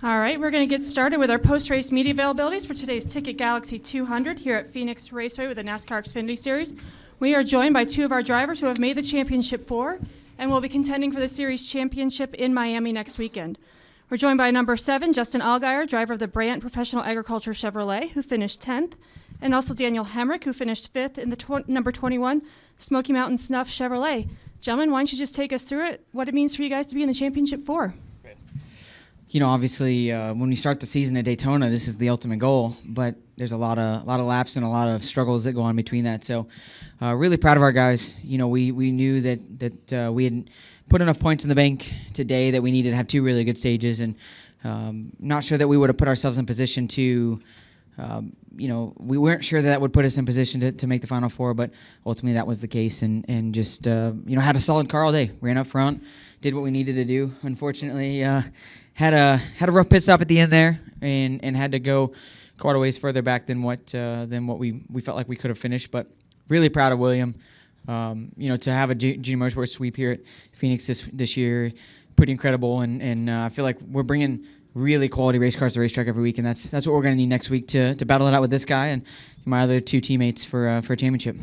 All right, we're going to get started with our post-race media availabilities for today's Ticket Galaxy 200 here at Phoenix Raceway with the NASCAR Xfinity Series. We are joined by two of our drivers who have made the championship four and will be contending for the series championship in Miami next weekend. We're joined by number 7, Justin Allgaier, driver of the Brandt Professional Agriculture Chevrolet, who finished 10th, and also Daniel Hemric, who finished 5th in the number 21 Smoky Mountain Snuff Chevrolet. Gentlemen, why don't you just take us through it, what it means for you guys to be in the championship four? You know, obviously, when we start the season at Daytona, this is the ultimate goal. But there's a lot of laps and a lot of struggles that go on between that. So, really proud of our guys. You know, we knew that we had put enough points in the bank today that we needed to have 2 really good stages, and not sure that we would have put ourselves in position to. We weren't sure that would put us in position to make the Final Four, but ultimately that was the case, and just had a solid car all day. Ran up front, did what we needed to do. Unfortunately, had a rough pit stop at the end there, and had to go quite a ways further back than what we felt like we could have finished. But really proud of William. To have a junior motorsports sweep here at Phoenix this year, pretty incredible, and I feel like we're bringing really quality race cars to the racetrack every week, and that's what we're going to need next week to battle it out with this guy and my other 2 teammates for a championship.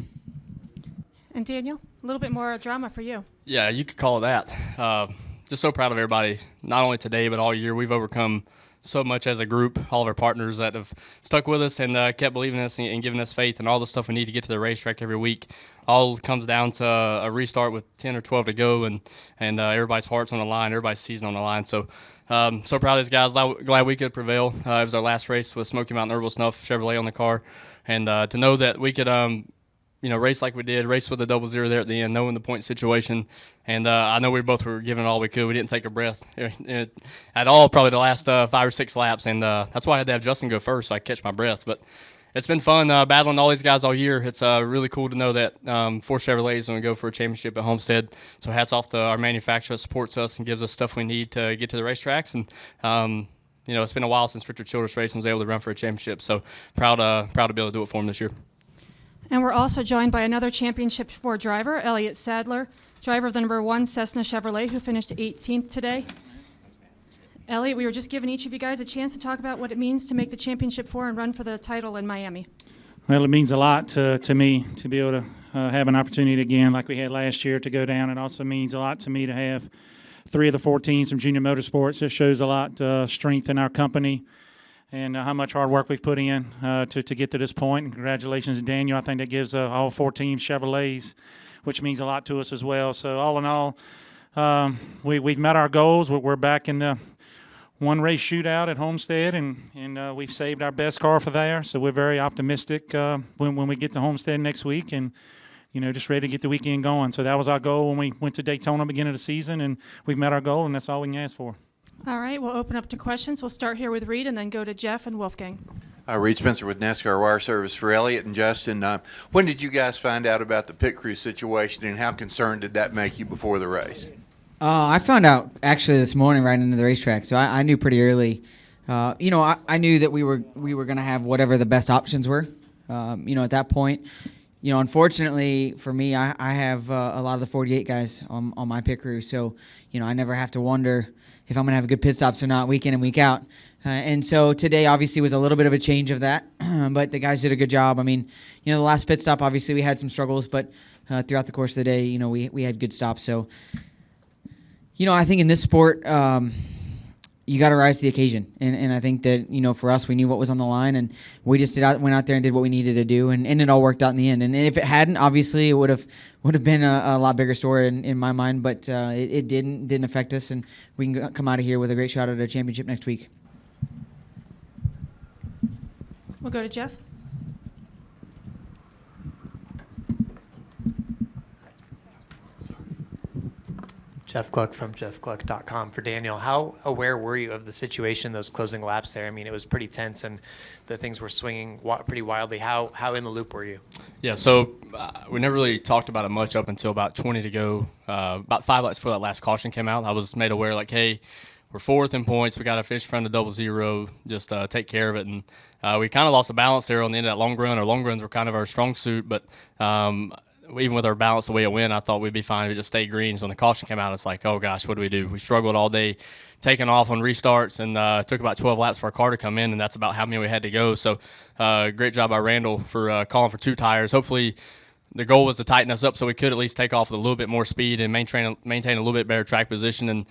And Daniel, a little bit more drama for you. Yeah, you could call it that. Just so proud of everybody, not only today but all year. We've overcome so much as a group, all of our partners that have stuck with us and kept believing in us and giving us faith, and all the stuff we need to get to the racetrack every week. All comes down to a restart with 10 or 12 to go, and everybody's heart's on the line, everybody's season on the line. So so proud of these guys. Glad we could prevail. It was our last race with Smoky Mountain Herbal Snuff Chevrolet on the car, and to know that we could race like we did, race with a 0-0 there at the end, knowing the point situation. And I know we both were giving it all we could. We didn't take a breath at all, probably the last 5 or 6 laps. And that's why I had to have Justin go first so I could catch my breath. But it's been fun battling all these guys all year. It's really cool to know that 4 Chevrolets when we go for a championship at Homestead. So hats off to our manufacturer that supports us and gives us stuff we need to get to the racetracks. And it's been a while since Richard Childress Racing was able to run for a championship. So proud to be able to do it for him this year. And we're also joined by another championship 4 driver, Elliott Sadler, driver of the number 1 Cessna Chevrolet, who finished 18th today. Elliott, we were just giving each of you guys a chance to talk about what it means to make the championship 4 and run for the title in Miami. Well, it means a lot to me to be able to have an opportunity again like we had last year to go down. It also means a lot to me to have 3 of the 4 teams from Junior Motorsports. It shows a lot strength in our company and how much hard work we've put in to get to this point. And congratulations, Daniel. I think that gives all 4 teams Chevrolets, which means a lot to us as well. So all in all, we've met our goals. We're back in the 1 race shootout at Homestead, and we've saved our best car for there. So we're very optimistic when we get to Homestead next week, and just ready to get the weekend going. So that was our goal when we went to Daytona beginning of the season, and we've met our goal, and that's all we can ask for. All right, we'll open up to questions. We'll start here with Reed and then go to Jeff and Wolfgang. Reed Spencer with NASCAR Wire Service for Elliott and Justin. When did you guys find out about the pit crew situation, and how concerned did that make you before the race? I found out actually this morning right into the racetrack, so I knew pretty early. I knew that we were going to have whatever the best options were. At that point, unfortunately for me, I have a lot of the 48 guys on my pit crew, so I never have to wonder if I'm going to have good pit stops or not week in and week out. And so today obviously was a little bit of a change of that, but the guys did a good job. I mean, the last pit stop, obviously we had some struggles, but throughout the course of the day, we had good stops. So, I think in this sport, you got to rise to the occasion. And I think that, for us, we knew what was on the line, and we just went out there and did what we needed to do, and it all worked out in the end. And if it hadn't, obviously, it would have been a lot bigger story in my mind, but it didn't affect us, and we can come out of here with a great shot at a championship next week. We'll go to Jeff. Jeff Gluck from jeffgluck.com for Daniel. How aware were you of the situation, those closing laps there? I mean, it was pretty tense and the things were swinging pretty wildly. How in the loop were you? Yeah, so we never really talked about it much up until about 20 to go. About 5 laps before that last caution came out, I was made aware, like, hey, we're 4th in points. We got to finish in front of 0-0. Just take care of it. And we kind of lost the balance there on the end of that long run. Our long runs were kind of our strong suit, but even with our balance the way it went, I thought we'd be fine if we just stayed green. So when the caution came out, it's like, oh gosh, what do we do? We struggled all day, taking off on restarts, and took about 12 laps for our car to come in, and that's about how many we had to go. So great job by Randall for calling for 2 tires. Hopefully the goal was to tighten us up so we could at least take off with a little bit more speed and maintain a little bit better track position. And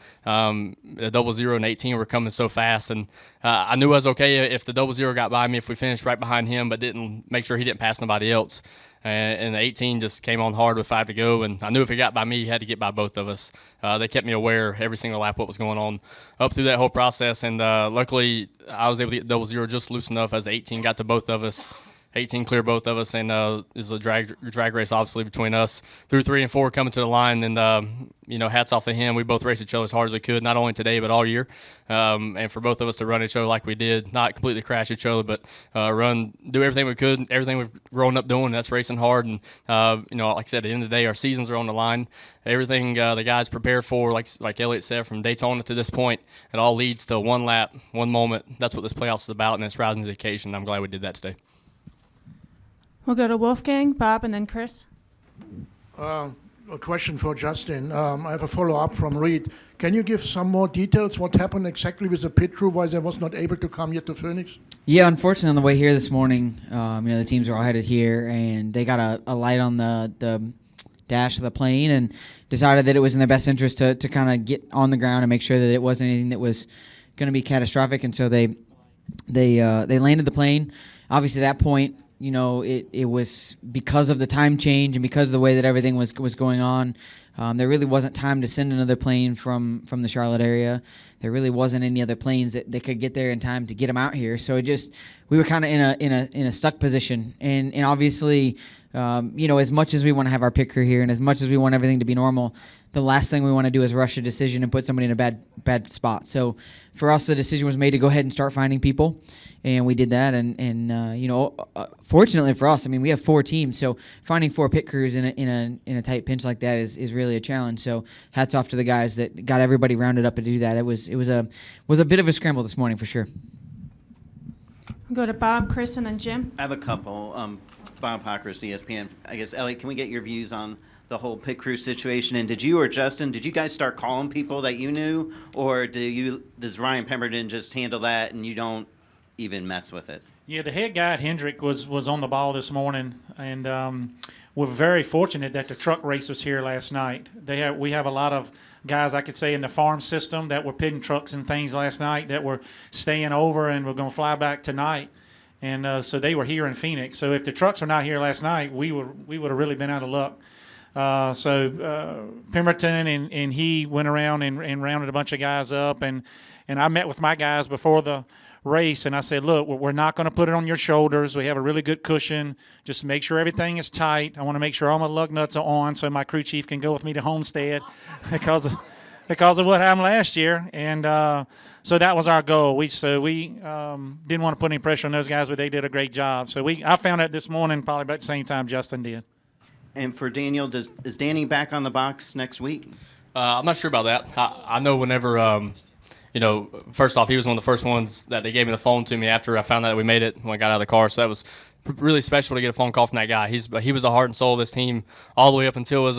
the 00 and 18 were coming so fast, and I knew I was okay if the 00 got by me if we finished right behind him, but didn't make sure he didn't pass nobody else. And the 18 just came on hard with 5 to go, and I knew if he got by me, he had to get by both of us. They kept me aware every single lap what was going on up through that whole process, and luckily I was able to get 00 just loose enough as the 18 got to both of us. 18 cleared both of us, and is a drag race obviously between us through 3 and 4 coming to the line. And hats off to him. We both raced each other as hard as we could, not only today but all year. And for both of us to run each other like we did, not completely crash each other, but do everything we could, everything we've grown up doing. That's racing hard. And like I said, at the end of the day, our seasons are on the line. Everything the guys prepare for, like Elliott said, from Daytona to this point, it all leads to one lap, one moment. That's what this playoffs is about, and it's rising to the occasion. I'm glad we did that today. We'll go to Wolfgang, Bob, and then Chris. A question for Justin. I have a follow-up from Reed. Can you give some more details? What happened exactly with the pit crew? Why they was not able to come yet to Phoenix? Yeah, unfortunately, on the way here this morning, the teams are all headed here, and they got a light on the dash of the plane and decided that it was in their best interest to kind of get on the ground and make sure that it wasn't anything that was going to be catastrophic. And so they landed the plane. Obviously, at that point, it was because of the time change and because of the way that everything was going on. There really wasn't time to send another plane from the Charlotte area. There really wasn't any other planes that could get there in time to get them out here. So we were kind of in a stuck position. And obviously, as much as we want to have our pit crew here and as much as we want everything to be normal, the last thing we want to do is rush a decision and put somebody in a bad spot. So for us, the decision was made to go ahead and start finding people, and we did that. And fortunately for us, we have 4 teams, so finding 4 pit crews in a tight pinch like that is really a challenge. So hats off to the guys that got everybody rounded up to do that. It was a bit of a scramble this morning for sure. We'll go to Bob, Chris, and then Jim. I have a couple. Bob Pockers, ESPN. I guess, Elliott, can we get your views on the whole pit crew situation? And did you or Justin, did you guys start calling people that you knew, or does Ryan Pemberton just handle that and you don't even mess with it? Yeah, the head guy at Hemric was on the ball this morning, and we're very fortunate that the truck race was here last night. We have a lot of guys, I could say, in the farm system that were pitting trucks and things last night that were staying over and we're going to fly back tonight. And so they were here in Phoenix. So if the trucks were not here last night, we would have really been out of luck. So Pemberton and he went around and rounded a bunch of guys up. And I met with my guys before the race, and I said, look, we're not going to put it on your shoulders. We have a really good cushion. Just make sure everything is tight. I want to make sure all my lug nuts are on so my crew chief can go with me to Homestead because of what happened last year. And so that was our goal. We didn't want to put any pressure on those guys, but they did a great job. So I found out this morning probably about the same time Justin did. And for Daniel, is Danny back on the box next week? I'm not sure about that. I know whenever, first off, he was one of the first ones that they gave me the phone to me after I found out that we made it when I got out of the car. So that was really special to get a phone call from that guy. He was the heart and soul of this team all the way up until his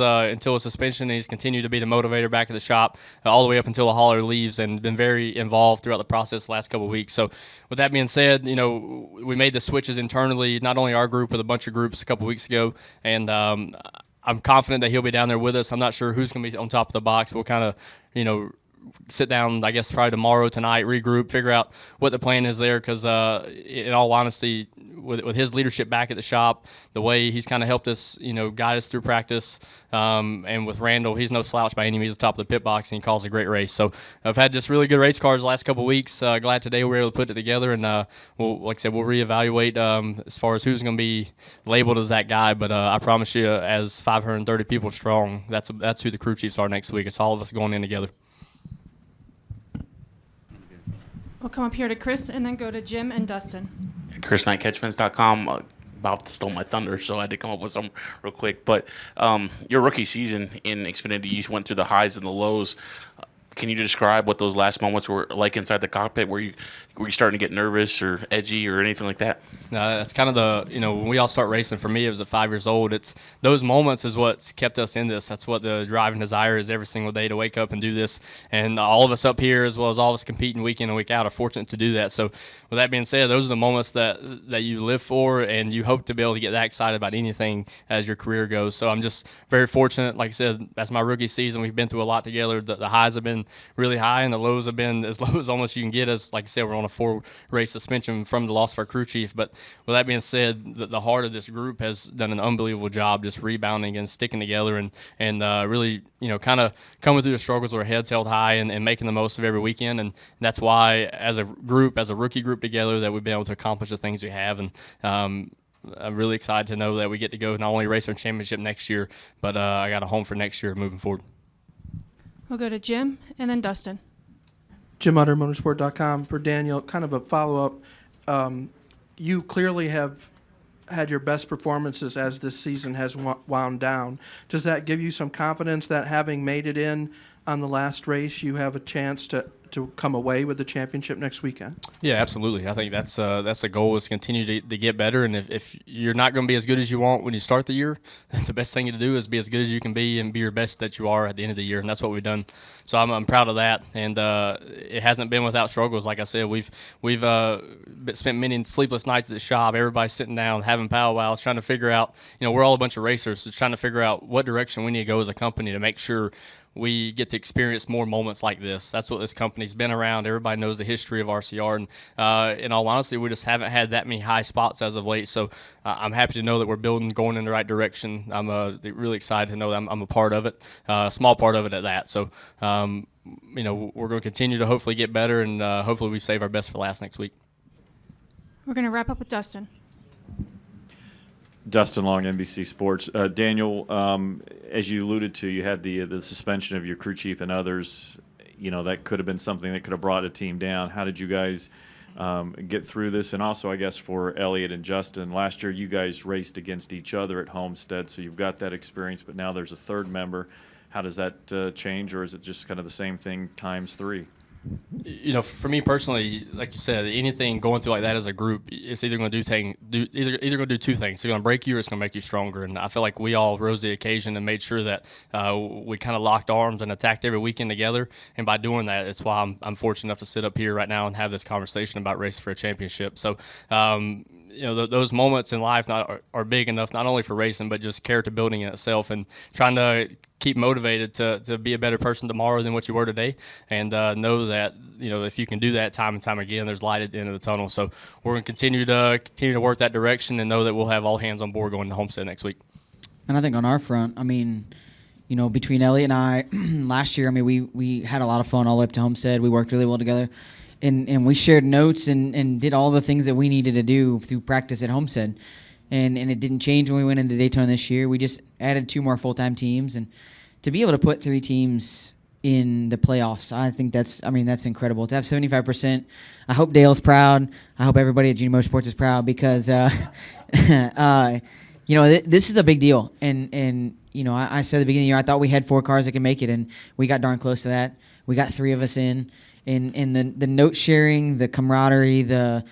suspension, and he's continued to be the motivator back at the shop all the way up until the hauler leaves, and been very involved throughout the process the last couple of weeks. So with that being said, we made the switches internally, not only our group, but a bunch of groups a couple of weeks ago, and I'm confident that he'll be down there with us. I'm not sure who's going to be on top of the box. We'll kind of, sit down, I guess, probably tomorrow, tonight, regroup, figure out what the plan is there, because in all honesty, with his leadership back at the shop, the way he's kind of helped us, guide us through practice, and with Randall, he's no slouch by any means. He's the top of the pit box, and he calls a great race. So I've had just really good race cars the last couple of weeks. Glad today we were able to put it together, and like I said, we'll reevaluate as far as who's going to be labeled as that guy. But I promise you, as 530 people strong, that's who the crew chiefs are next week. It's all of us going in together. We'll come up here to Chris and then go to Jim and Dustin. ChrisKnightCatchfence.com. About to stole my thunder, so I had to come up with some real quick. But your rookie season in Xfinity, you went through the highs and the lows. can you describe what those last moments were like inside the cockpit? Were you starting to get nervous or edgy or anything like that? No, that's kind of when we all start racing, for me, it was at 5 years old. It's those moments is what's kept us in this. That's what the driving desire is every single day, to wake up and do this. And all of us up here, as well as all of us competing week in and week out, are fortunate to do that. So with that being said, those are the moments that you live for, and you hope to be able to get that excited about anything as your career goes. So I'm just very fortunate. Like I said, that's my rookie season. We've been through a lot together. The highs have been really high, and the lows have been as low as almost you can get. As like I said, we're on a 4-race suspension from the loss of our crew chief. But with that being said, the heart of this group has done an unbelievable job just rebounding and sticking together and really, kind of coming through the struggles with our heads held high and making the most of every weekend. And that's why, as a group, as a rookie group together, that we've been able to accomplish the things we have. And I'm really excited to know that we get to go not only race for a championship next year, but I got a home for next year moving forward. We'll go to Jim and then Dustin. Jim Utter, motorsport.com. For Daniel, kind of a follow-up. You clearly have had your best performances as this season has wound down. Does that give you some confidence that having made it in on the last race, you have a chance to come away with the championship next weekend? Yeah, absolutely. I think that's a goal, is to continue to get better. And if you're not going to be as good as you want when you start the year, the best thing to do is be as good as you can be and be your best that you are at the end of the year. And that's what we've done. So I'm proud of that. And it hasn't been without struggles. Like I said, we've spent many sleepless nights at the shop. Everybody's sitting down, having powwows, trying to figure out, we're all a bunch of racers, so trying to figure out what direction we need to go as a company to make sure we get to experience more moments like this. That's what this company's been around. Everybody knows the history of RCR, and in all honesty, we just haven't had that many high spots as of late. So I'm happy to know that we're going in the right direction. I'm really excited to know that I'm a part of it, a small part of it at that. So we're going to continue to hopefully get better, and hopefully we save our best for last next week. We're going to wrap up with Dustin. Dustin Long, NBC Sports. Daniel, as you alluded to, you had the suspension of your crew chief and others. That could have been something that could have brought a team down. How did you guys get through this? And also, I guess, for Elliott and Justin, last year you guys raced against each other at Homestead, so you've got that experience, but now there's a third member. How does that change, or is it just kind of the same thing times 3? For me personally, like you said, anything going through like that as a group, it's either going to either going to do two things. It's going to break you, or it's going to make you stronger. And I feel like we all rose to the occasion and made sure that we kind of locked arms and attacked every weekend together. And by doing that, it's why I'm fortunate enough to sit up here right now and have this conversation about racing for a championship. So, those moments in life are big enough, not only for racing, but just character building in itself, and trying to keep motivated to be a better person tomorrow than what you were today, and know that if you can do that time and time again, there's light at the end of the tunnel. So we're going to continue to work that direction, and know that we'll have all hands on board going to Homestead next week. And I think on our front, between Elliott and I, last year, we had a lot of fun all the way up to Homestead. We worked really well together. And we shared notes and did all the things that we needed to do through practice at Homestead. And it didn't change when we went into Daytona this year. We just added 2 more full-time teams. And to be able to put 3 teams in the playoffs, I think that's incredible. To have 75%, I hope Dale's proud. I hope everybody at Junior Motorsports is proud, because, this is a big deal. And I said at the beginning of the year, I thought we had 4 cars that could make it, and we got darn close to that. We got 3 of us in. And the note sharing, the camaraderie, the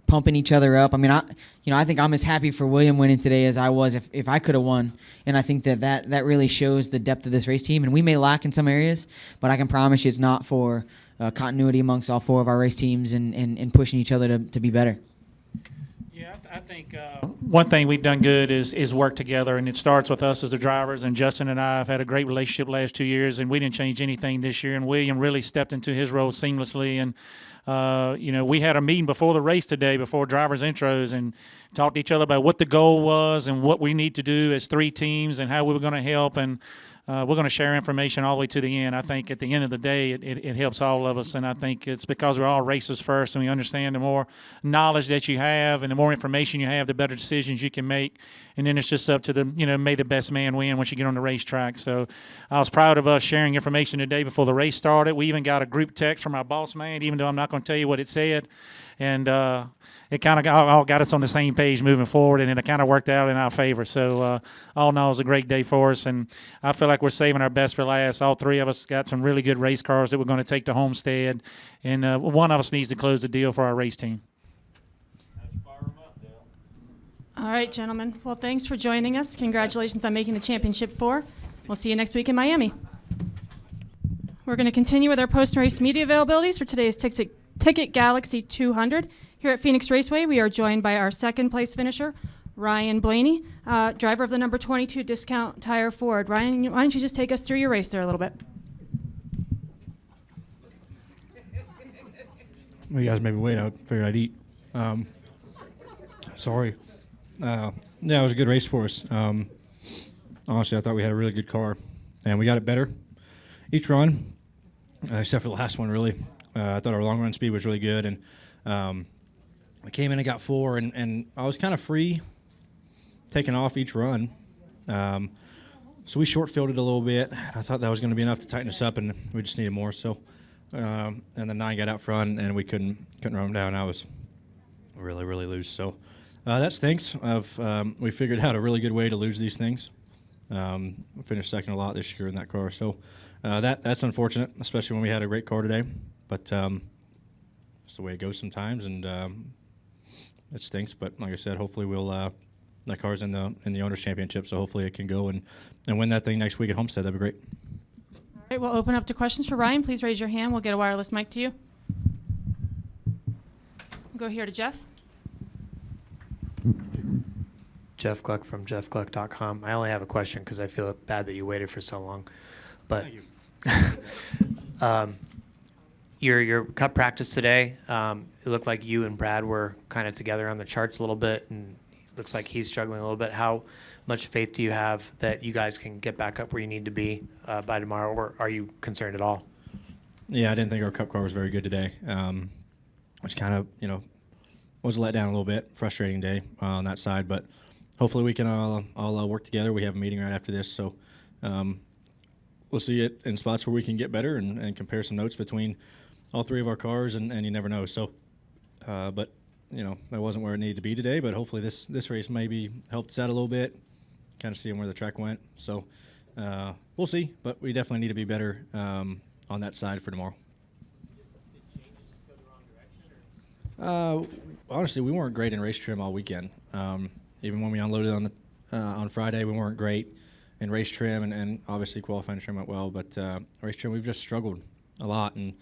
pumping each other up. I think I'm as happy for William winning today as I was if I could have won. And I think that really shows the depth of this race team. And we may lack in some areas, but I can promise you it's not for continuity amongst all 4 of our race teams and pushing each other to be better. Yeah, I think one thing we've done good is work together, and it starts with us as the drivers. And Justin and I have had a great relationship last 2 years, and we didn't change anything this year. And William really stepped into his role seamlessly. And we had a meeting before the race today, before drivers' intros, and talked to each other about what the goal was and what we need to do as 3 teams and how we were going to help. And we're going to share information all the way to the end. I think at the end of the day, it helps all of us, and I think it's because we're all racers first, and we understand the more knowledge that you have and the more information you have, the better decisions you can make. And then it's just up to may the best man win once you get on the racetrack. So I was proud of us sharing information today before the race started. We even got a group text from our boss man, even though I'm not going to tell you what it said. And it kind of all got us on the same page moving forward, and it kind of worked out in our favor. So all in all, it was a great day for us, and I feel like like we're saving our best for last. All three of us got some really good race cars that we're going to take to Homestead, and one of us needs to close the deal for our race team. All right, gentlemen. Well, thanks for joining us. Congratulations on making the Championship 4. We'll see you next week in Miami. We're going to continue with our post-race media availabilities for today's Ticket Galaxy 200. Here at Phoenix Raceway, we are joined by our second-place finisher, Ryan Blaney, driver of the number 22 Discount Tire Ford. Ryan, why don't you just take us through your race there a little bit? Well, you guys made me wait. I figured I'd eat. Sorry. Yeah, it was a good race for us. Honestly, I thought we had a really good car, and we got it better each run, except for the last one, really. I thought our long-run speed was really good, and we came in and got 4, and I was kind of free taking off each run. So we short-fielded a little bit. I thought that was going to be enough to tighten us up, and we just needed more. So, and the 9 got out front, and we couldn't run them down. I was really, really loose. So that stinks. We figured out a really good way to lose these things. We finished second a lot this year in that car. So that's unfortunate, especially when we had a great car today. But it's the way it goes sometimes, and it stinks. But like I said, hopefully that car's in the Owners' Championship, so hopefully it can go and win that thing next week at Homestead. That'd be great. All right, we'll open up to questions for Ryan. Please raise your hand. We'll get a wireless mic to you. We'll go here to Jeff. Jeff Gluck from jeffgluck.com. I only have a question because I feel bad that you waited for so long. But your cup practice today, it looked like you and Brad were kind of together on the charts a little bit, and it looks like he's struggling a little bit. How much faith do you have that you guys can get back up where you need to be by tomorrow, or are you concerned at all? Yeah, I didn't think our cup car was very good today, which kind of, was let down a little bit. Frustrating day on that side, but hopefully we can all work together. We have a meeting right after this, so we'll see it in spots where we can get better and compare some notes between all three of our cars, and you never know. So, but that wasn't where it needed to be today. But hopefully this race maybe helped us out a little bit, kind of seeing where the track went. So we'll see, but we definitely need to be better on that side for tomorrow. Honestly, we weren't great in race trim all weekend. Even when we unloaded on Friday, we weren't great in race trim, and obviously qualifying trim went well. But race trim, we've just struggled a lot and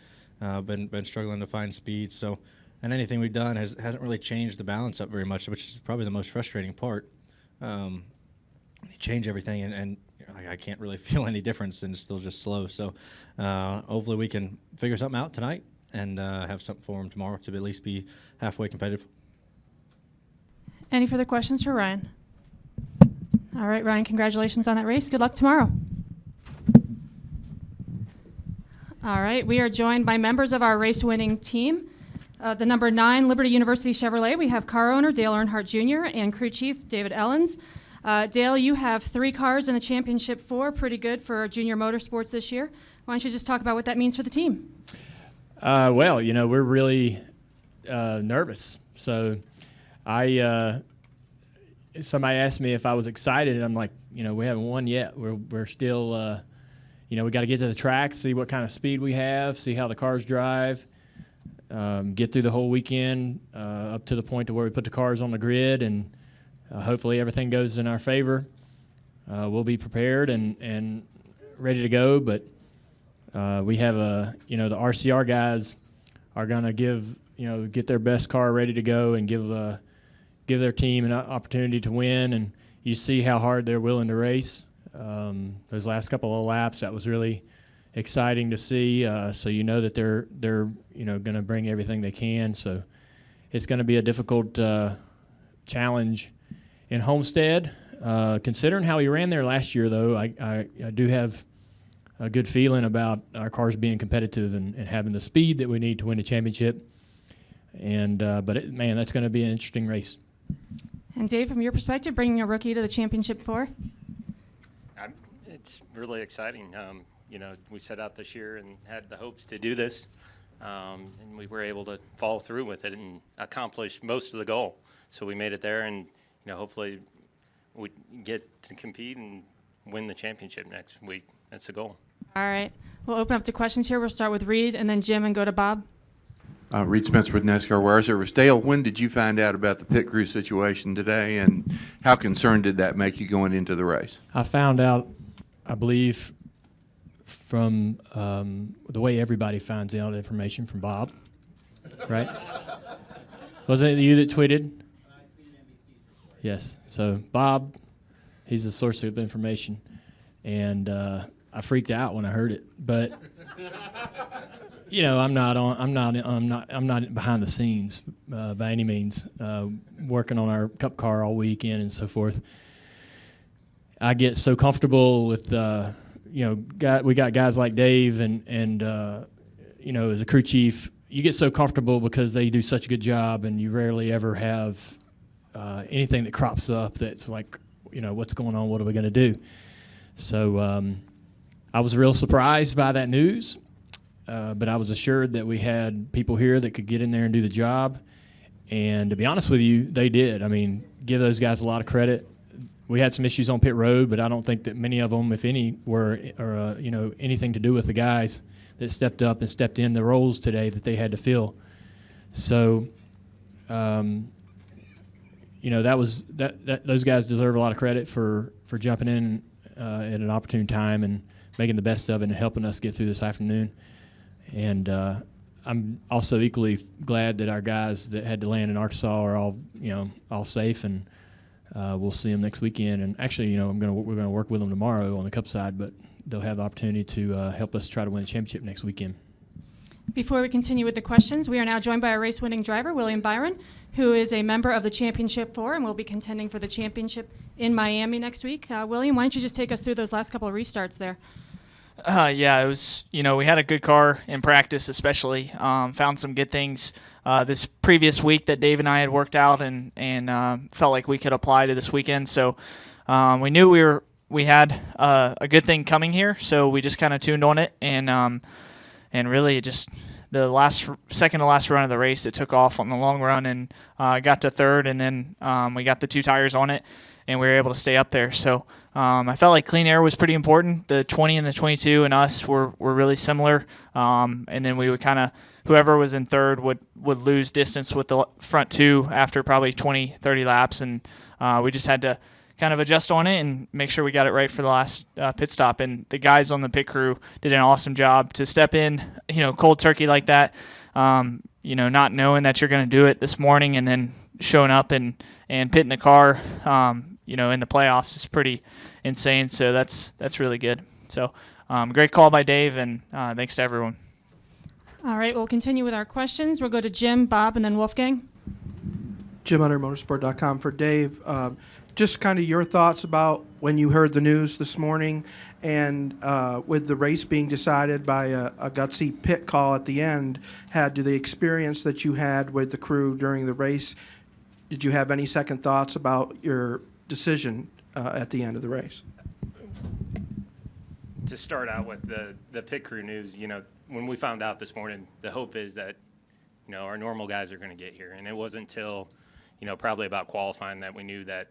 been struggling to find speed. So, and anything we've done hasn't really changed the balance up very much, which is probably the most frustrating part. You change everything, and I can't really feel any difference, and it's still just slow. So hopefully we can figure something out tonight and have something for them tomorrow to at least be halfway competitive. Any further questions for Ryan? All right, Ryan, congratulations on that race. Good luck tomorrow. All right, we are joined by members of our race-winning team. The number 9 Liberty University Chevrolet, we have car owner Dale Earnhardt Jr. and crew chief David Ellens. Dale, you have 3 cars in the Championship 4, pretty good for junior motorsports this year. Why don't you just talk about what that means for the team? Well, we're really nervous. So somebody asked me if I was excited, and I'm like, we haven't won yet. We're still, we got to get to the track, see what kind of speed we have, see how the cars drive, get through the whole weekend up to the point to where we put the cars on the grid, and hopefully everything goes in our favor. We'll be prepared and ready to go, but we have the RCR guys are going to get their best car ready to go and give their team an opportunity to win. And you see how hard they're willing to race. Those last couple of laps, that was really exciting to see. So that they're going to bring everything they can. So it's going to be a difficult challenge in Homestead. Considering how we ran there last year, though, I do have a good feeling about our cars being competitive and having the speed that we need to win a championship. And that's going to be an interesting race. And Dave, from your perspective, bringing a rookie to the Championship 4? It's really exciting. We set out this year and had the hopes to do this, and we were able to follow through with it and accomplish most of the goal. So we made it there, and hopefully we get to compete and win the championship next week. That's the goal. All right. We'll open up to questions here. We'll start with Reed and then Jim and go to Bob. Reed Spencer with NASCAR Wire Service. Dale, when did you find out about the pit crew situation today, and how concerned did that make you going into the race? I found out, I believe, from the way everybody finds out information from Bob, right? Wasn't it you that tweeted? Yes. So Bob, he's the source of information, and I freaked out when I heard it. But you know, I'm not behind the scenes by any means, working on our Cup car all weekend and so forth. I get so comfortable with, we got guys like Dave and as a crew chief, you get so comfortable because they do such a good job, and you rarely ever have anything that crops up that's like, what's going on? What are we going to do? So I was real surprised by that news. But I was assured that we had people here that could get in there and do the job. And to be honest with you, they did. I mean, give those guys a lot of credit. We had some issues on pit road, but I don't think that many of them, if any, were anything to do with the guys that stepped up and stepped in the roles today that they had to fill. So, those guys deserve a lot of credit for jumping in at an opportune time and making the best of it and helping us get through this afternoon. And I'm also equally glad that our guys that had to land in Arkansas are all safe, and we'll see them next weekend. And actually, we're going to work with them tomorrow on the Cup side, but they'll have the opportunity to help us try to win the championship next weekend. Before we continue with the questions, we are now joined by our race-winning driver, William Byron, who is a member of the Championship 4 and will be contending for the championship in Miami next week. William, why don't you just take us through those last couple of restarts there? It was, we had a good car in practice, especially. Found some good things this previous week that Dave and I had worked out and felt like we could apply to this weekend. So we knew we had a good thing coming here, so we just kind of tuned on it and really just the second to last run of the race, it took off on the long run and got to third, and then we got the two tires on it, and we were able to stay up there. So I felt like clean air was pretty important. The 20 and the 22 and us were really similar. And then we would kind of, whoever was in third would lose distance with the front two after probably 20, 30 laps. And we just had to kind of adjust on it and make sure we got it right for the last pit stop. And the guys on the pit crew did an awesome job to step in, cold turkey like that, not knowing that you're going to do it this morning and then showing up and pitting the car, in the playoffs is pretty insane. So that's really good. So great call by Dave, and thanks to everyone. All right, we'll continue with our questions. We'll go to Jim, Bob, and then Wolfgang. Jim under motorsport.com for Dave. Just kind of your thoughts about when you heard the news this morning, and with the race being decided by a gutsy pit call at the end, to the experience that you had with the crew during the race, did you have any second thoughts about your decision at the end of the race? To start out with the pit crew news, when we found out this morning, the hope is that, our normal guys are going to get here. And it wasn't until, probably about qualifying that we knew that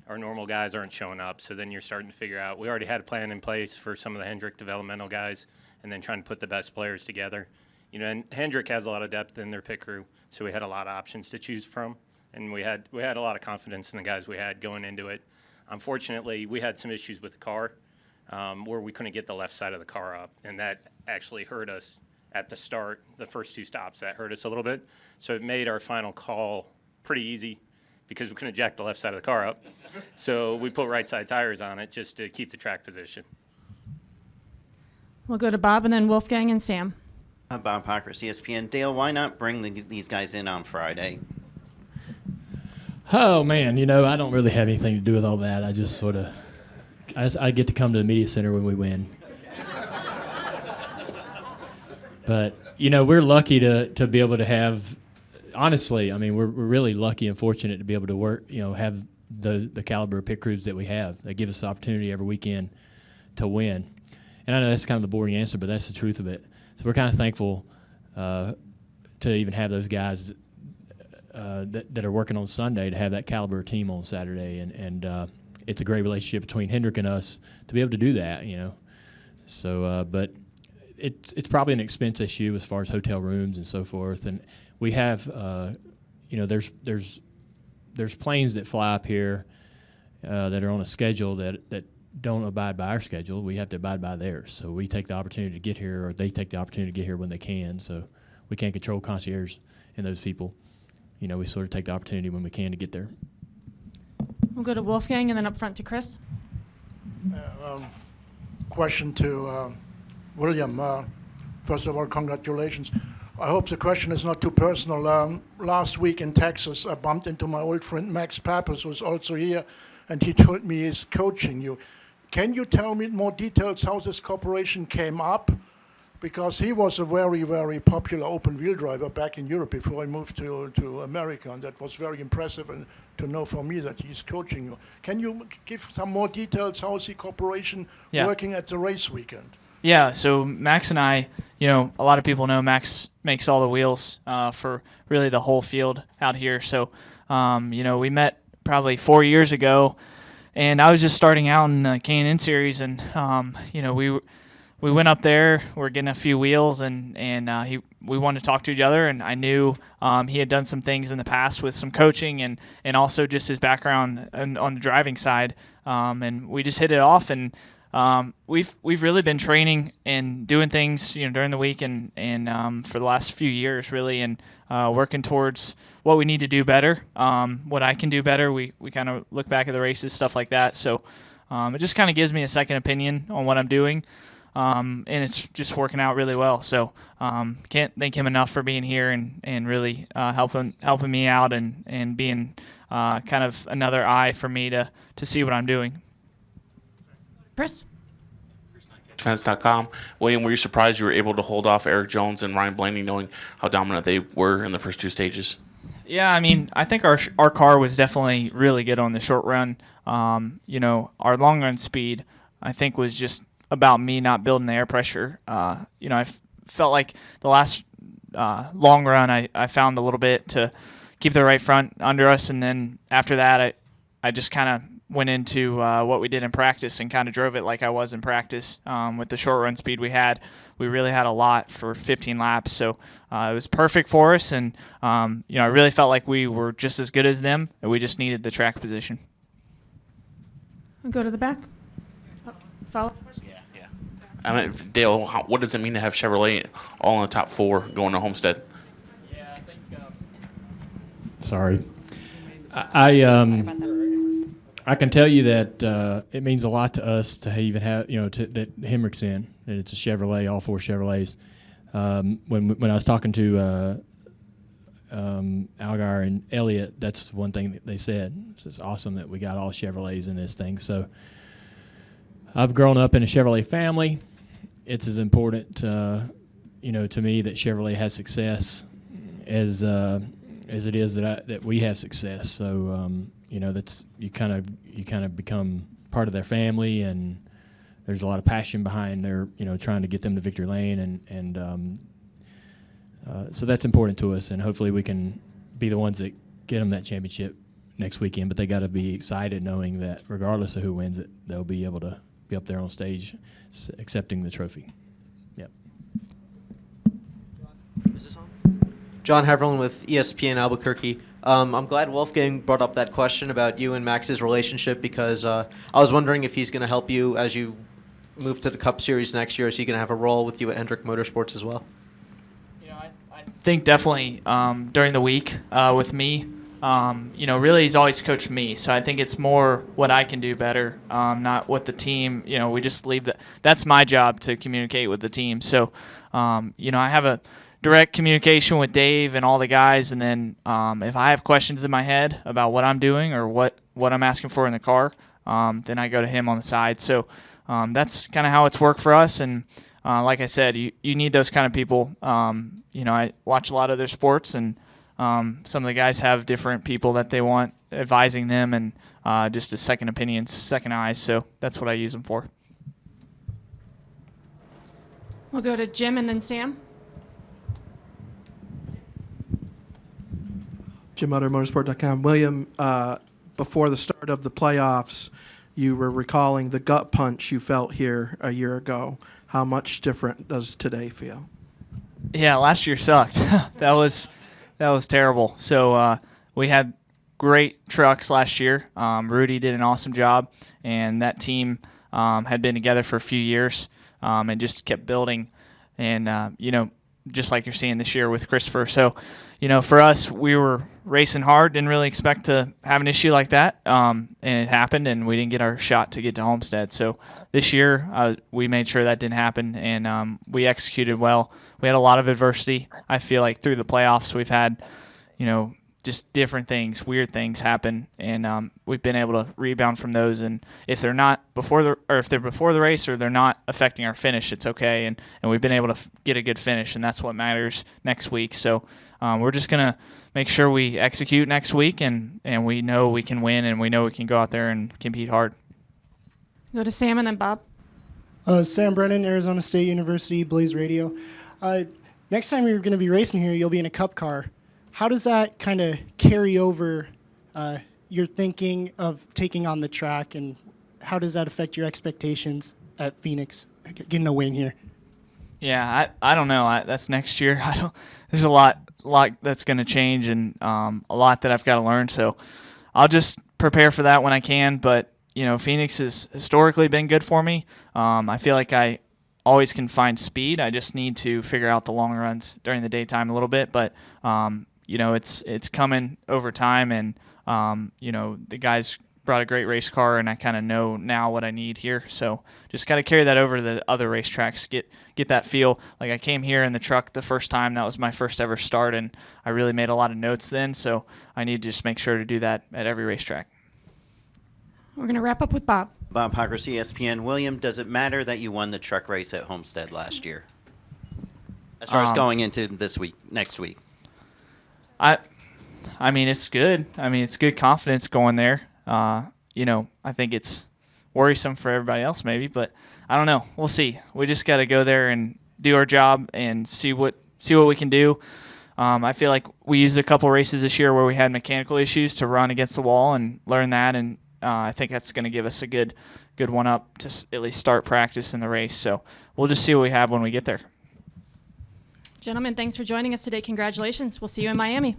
our normal guys aren't showing up. So then you're starting to figure out, we already had a plan in place for some of the Hemric developmental guys, and then trying to put the best players together. And Hemric has a lot of depth in their pit crew, so we had a lot of options to choose from. And we had a lot of confidence in the guys we had going into it. Unfortunately, we had some issues with the car where we couldn't get the left side of the car up, and that actually hurt us at the start. The first two stops, that hurt us a little bit. So it made our final call pretty easy because we couldn't jack the left side of the car up. So we put right side tires on it just to keep the track position. We'll go to Bob and then Wolfgang and Sam. Bob Hocker, ESPN. Dale, why not bring these guys in on Friday? Oh, man, I don't really have anything to do with all that. I just sort of I get to come to the media center when we win. But, we're lucky to be able to have, honestly, we're really lucky and fortunate to be able to work, have the caliber of pit crews that we have. They give us the opportunity every weekend to win. And I know that's kind of the boring answer, but that's the truth of it. So we're kind of thankful to even have those guys that are working on Sunday to have that caliber team on Saturday. And it's a great relationship between Hemric and us to be able to do that, So, but it's probably an expense issue as far as hotel rooms and so forth. And we have, there's planes that fly up here that are on a schedule that don't abide by our schedule. We have to abide by theirs. So we take the opportunity to get here, or they take the opportunity to get here when they can. So we can't control concierge and those people. We sort of take the opportunity when we can to get there. We'll go to Wolfgang and then up front to Chris. Question to William. First of all, congratulations. I hope the question is not too personal. Last week in Texas, I bumped into my old friend Max Pappas, who's also here, and he told me he's coaching you. Can you tell me in more details how this cooperation came up? Because he was a very, very popular open-wheel driver back in Europe before he moved to America, and that was very impressive and to know for me that he's coaching you. Can you give some more details? How is the cooperation working at the race weekend? Yeah, so Max and I, a lot of people know Max makes all the wheels for really the whole field out here. So, we met probably 4 years ago, and I was just starting out in the K&N series, and we went up there. We're getting a few wheels, and we wanted to talk to each other. And I knew he had done some things in the past with some coaching and also just his background on the driving side. And we just hit it off. And we've really been training and doing things during the week and for the last few years really, and working towards what we need to do better, what I can do better. We kind of look back at the races, stuff like that. So it just kind of gives me a second opinion on what I'm doing. And it's just working out really well. So can't thank him enough for being here and really helping me out and being kind of another eye for me to see what I'm doing. Chris? Fans.com. William, were you surprised you were able to hold off Eric Jones and Ryan Blaney, knowing how dominant they were in the first two stages? Yeah, I mean, I think our car was definitely really good on the short run. Our long run speed, I think, was just about me not building the air pressure. I felt like the last long run I found a little bit to keep the right front under us, and then after that I just kind of went into what we did in practice and kind of drove it like I was in practice. With the short run speed we really had a lot for 15 laps, so it was perfect for us, and I really felt like we were just as good as them, and we just needed the track position. We'll go to the back. Follow. I mean, Dale, what does it mean to have Chevrolet all in the top four going to Homestead? Yeah, I think. Sorry, I can tell you that it means a lot to us to even have that Hemric's in, that it's a Chevrolet, all four Chevrolets. When I was talking to Allgaier and Elliott, that's one thing that they said. It's awesome that we got all Chevrolets in this thing. So I've grown up in a Chevrolet family. It's as important, to me that Chevrolet has success as it is that we have success. So that's you kind of become part of their family, and there's a lot of passion behind their trying to get them to victory lane, and so that's important to us. And hopefully we can be the ones that get them that championship next weekend. But they got to be excited knowing that regardless of who wins it, they'll be able to be up there on stage accepting the trophy. Yep. Is this on? John Haverland with ESPN Albuquerque. I'm glad Wolfgang brought up that question about you and Max's relationship, because I was wondering if he's going to help you as you move to the Cup Series next year. Is he going to have a role with you at Hendrick Motorsports as well? I think definitely during the week with me. Really he's always coached me, so I think it's more what I can do better, not what the team, we just leave that. That's my job, to communicate with the team. So, I have a direct communication with Dave and all the guys, and then if I have questions in my head about what I'm doing or what I'm asking for in the car, then I go to him on the side. So that's kind of how it's worked for us, and like I said, you need those kind of people. I watch a lot of their sports, and some of the guys have different people that they want advising them, and just as second opinions, second eyes. So that's what I use them for. We'll go to Jim and then Sam. JimMutterMotorsport.com. William, before the start of the playoffs, you were recalling the gut punch you felt here a year ago. How much different does today feel? Yeah, last year sucked. that was terrible. So we had great trucks last year. Rudy did an awesome job, and that team had been together for a few years and just kept building. And just like you're seeing this year with Christopher. So, for us, we were racing hard, didn't really expect to have an issue like that, and it happened, and we didn't get our shot to get to Homestead. So this year, we made sure that didn't happen, and we executed well. We had a lot of adversity. I feel like through the playoffs, we've had, just different things, weird things happen, and we've been able to rebound from those. And if they're not if they're before the race or they're not affecting our finish, it's okay. And we've been able to get a good finish, and that's what matters next week. So we're just gonna make sure we execute next week, and we know we can win, and we know we can go out there and compete hard. Go to Sam and then Bob. Sam Brennan, Arizona State University, Blaze Radio. Next time you're going to be racing here, you'll be in a Cup car. How does that kind of carry over your thinking of taking on the track, and how does that affect your expectations at Phoenix, getting a win here? Yeah, I don't know. That's next year. There's a lot that's going to change, and a lot that I've got to learn. So I'll just prepare for that when I can. But Phoenix has historically been good for me. I feel like I always can find speed. I just need to figure out the long runs during the daytime a little bit. But it's coming over time, and the guys brought a great race car, and I kind of know now what I need here. So just got to carry that over to the other racetracks, get that feel. Like I came here in the truck the first time. That was my first ever start, and I really made a lot of notes then. So I need to just make sure to do that at every racetrack. We're going to wrap up with Bob. Bob Hockers, ESPN. William, does it matter that you won the truck race at Homestead last year? As far as going into next week? I mean, it's good. I mean, it's good confidence going there. I think it's worrisome for everybody else maybe, but I don't know. We'll see. We just got to go there and do our job and see what we can do. I feel like we used a couple races this year where we had mechanical issues to run against the wall and learn that, and I think that's going to give us a good one-up to at least start practice in the race. So we'll just see what we have when we get there. Gentlemen, thanks for joining us today. Congratulations. We'll see you in Miami.